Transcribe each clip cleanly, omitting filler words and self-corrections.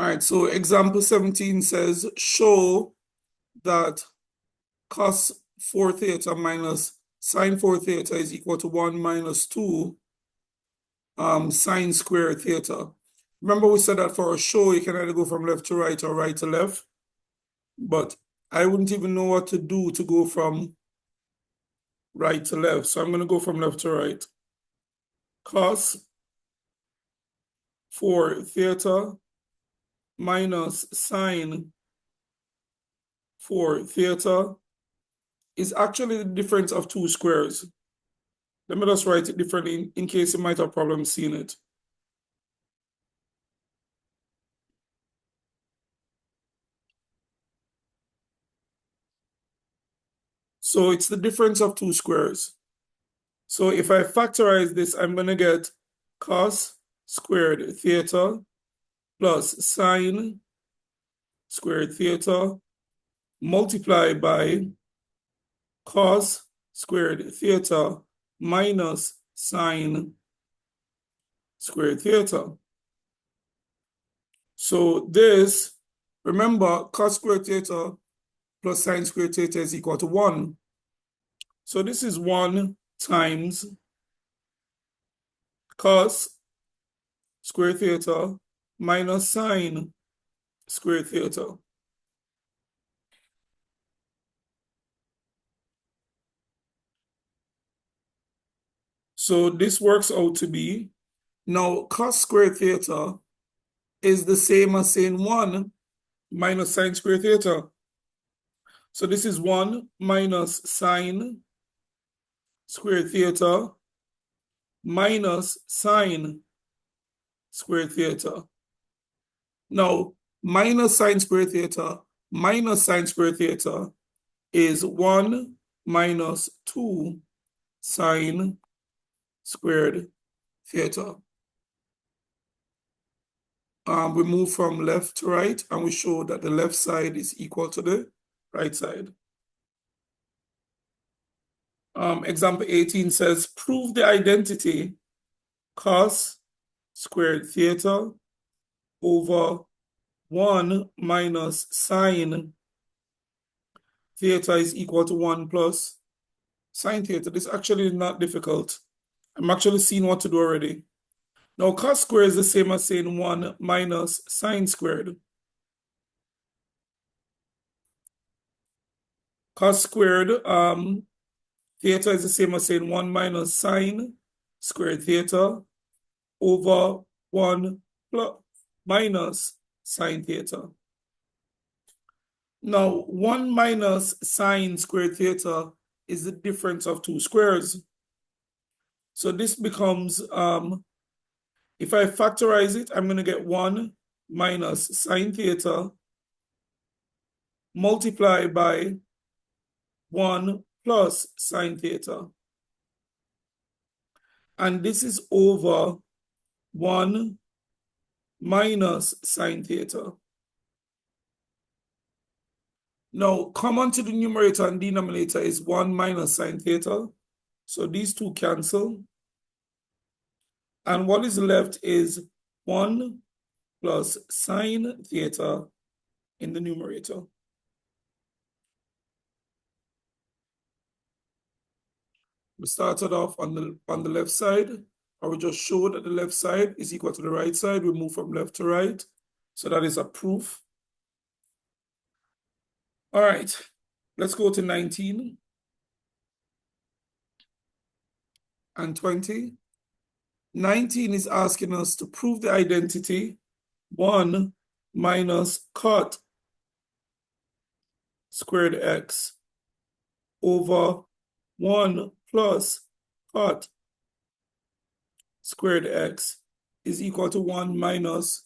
All right, so example 17 says, show that cos 4 theta minus sine 4 theta is equal to 1 minus 2 sine squared theta. Remember we said that for a show, you can either go from left to right or right to left, but I wouldn't even know what to do to go from right to left. So I'm going to go from left to right. Cos 4 theta minus sine 4 theta is actually the difference of two squares. Let me just write it differently in case you might have problems seeing it. So it's the difference of two squares. So if I factorize this, I'm going to get cos squared theta plus sine squared theta multiplied by cos squared theta minus sine squared theta. So this, remember, cos squared theta plus sine squared theta is equal to 1. So this is 1 times cos squared theta minus sine squared theta. So this works out to be, now cos squared theta is the same as saying 1 minus sine squared theta. So this is 1 minus sine squared theta minus sine squared theta. Now, minus sine squared theta minus sine squared theta is 1 minus 2 sine squared theta. We move from left to right, and we show that the left side is equal to the right side. Example 18 says, prove the identity cos squared theta over 1 minus sine theta is equal to 1 plus sine theta. This actually is not difficult. I'm actually seeing what to do already. Now, cos squared is the same as saying 1 minus sine squared. Cos squared theta is the same as saying 1 minus sine squared theta over 1 plus minus sine theta. Now, 1 minus sine squared theta is the difference of two squares. So this becomes, if I factorize it, I'm going to get 1 minus sine theta multiplied by 1 plus sine theta. And this is over 1 minus sine theta. Now, common to the numerator and denominator is 1 minus sine theta. So these two cancel. And what is left is 1 plus sine theta in the numerator. We started off on the left side, or we just showed that the left side is equal to the right side. We move from left to right. So that is a proof. All right, let's go to 19 and 20. 19 is asking us to prove the identity 1 minus cot squared x over 1 plus cot squared x is equal to 1 minus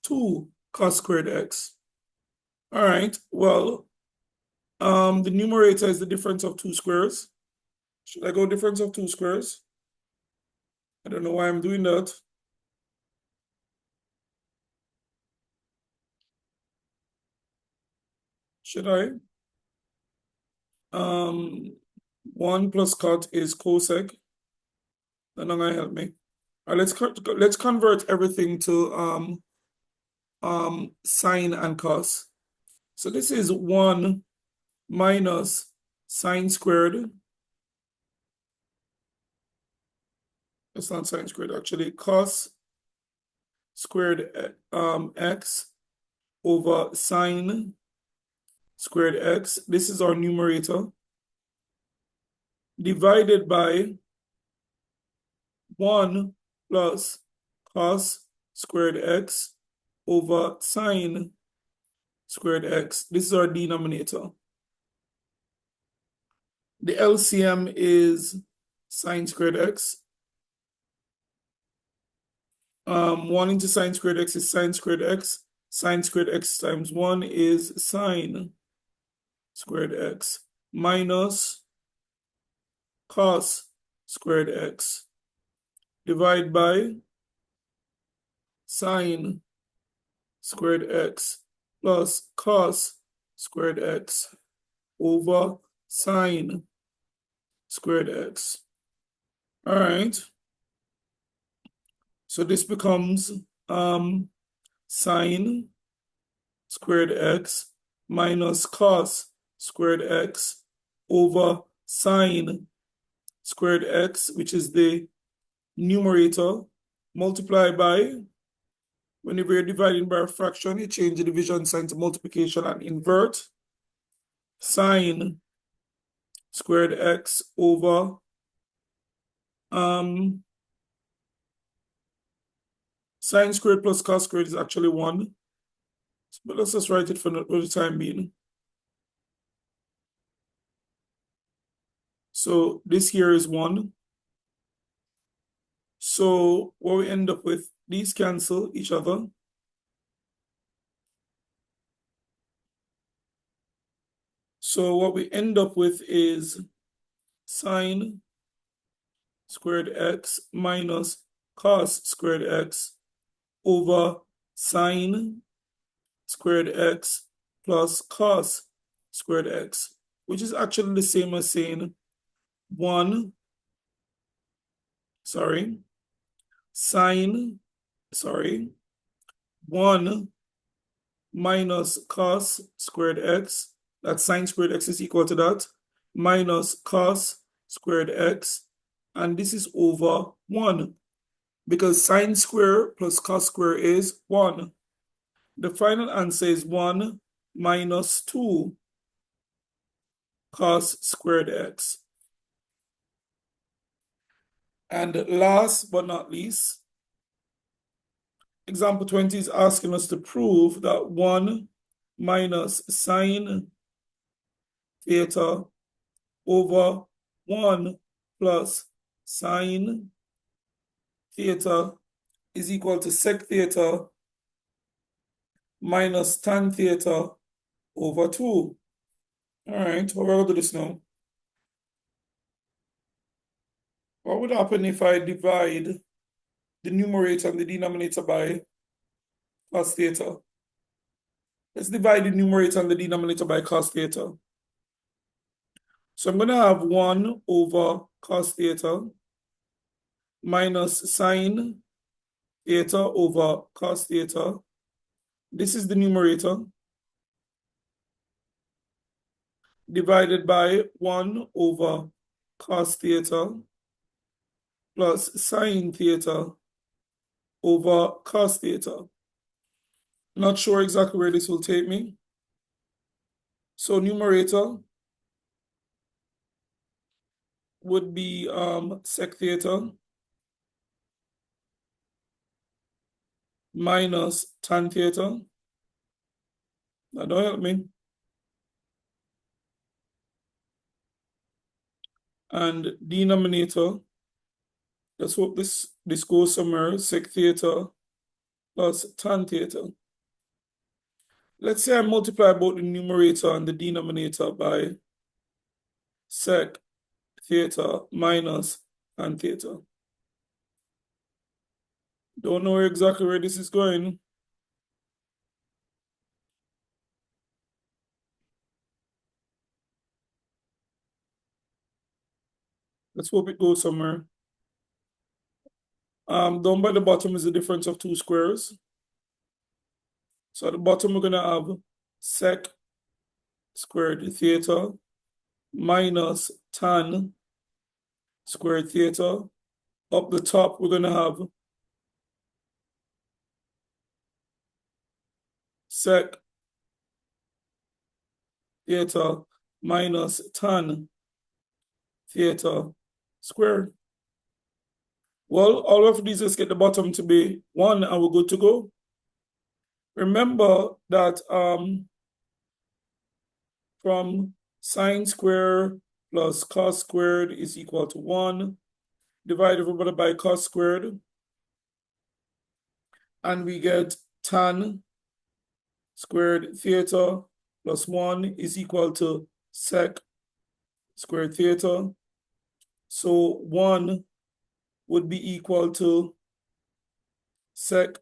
2 cos squared x. All right, well, the numerator is the difference of two squares. Should I go difference of two squares? I don't know why I'm doing that. Should I? 1 plus cot is cosec. That's not gonna help me. All right, let's convert everything to sine and cos. So this is 1 minus sine squared. It's not sine squared, actually. Cos squared x over sine squared x. This is our numerator. Divided by 1 plus cos squared x over sine squared x. This is our denominator. The LCM is sine squared x. 1 into sine squared x is sine squared x. Sine squared x times 1 is sine squared x minus cos squared x. Divide by sine squared x plus cos squared x over sine squared x. All right. So this becomes sine squared x minus cos squared x over sine squared x, which is the numerator, multiplied by, whenever you're dividing by a fraction, you change the division sign to multiplication and invert. Sine squared x over sine squared plus cos squared is actually 1. But let's just write it for the time being. So this here is 1. So what we end up with, these cancel each other. So what we end up with is sine squared x minus cos squared x over sine squared x plus cos squared x, which is actually the same as saying 1 minus cos squared x, that sine squared x is equal to that, minus cos squared x, and this is over 1, because sine square plus cos square is 1. The final answer is 1 minus 2 cos squared x. And last but not least, example 20 is asking us to prove that 1 minus sine theta over 1 plus sine theta is equal to sec theta minus tan theta over 2. All right, how will I do this now? What would happen if I divide the numerator and the denominator by cos theta? Let's divide the numerator and the denominator by cos theta. So I'm going to have 1 over cos theta minus sine theta over cos theta. This is the numerator, divided by 1 over cos theta plus sine theta over cos theta. Not sure exactly where this will take me. So numerator would be sec theta minus tan theta. That don't help me. And denominator, let's hope this goes somewhere, sec theta plus tan theta. Let's say I multiply both the numerator and the denominator by sec theta minus tan theta. Don't know exactly where this is going. Let's hope it goes somewhere. Down by the bottom is the difference of two squares. So at the bottom, we're going to have sec squared theta minus tan squared theta. Up the top, we're going to have sec theta minus tan theta squared. Well, all of these is get the bottom to be 1 and we're good to go. Remember that from sine squared plus cos squared is equal to 1, divide everybody by cos squared, and we get tan squared theta plus 1 is equal to sec squared theta. So 1 would be equal to sec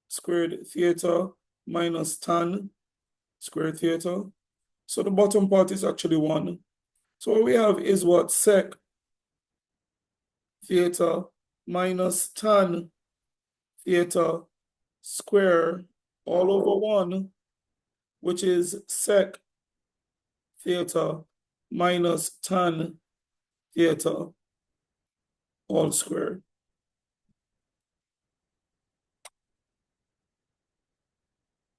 squared theta minus tan squared theta. So the bottom part is actually 1. So what we have is what? Sec theta minus tan theta square all over 1, which is sec theta minus tan theta all squared.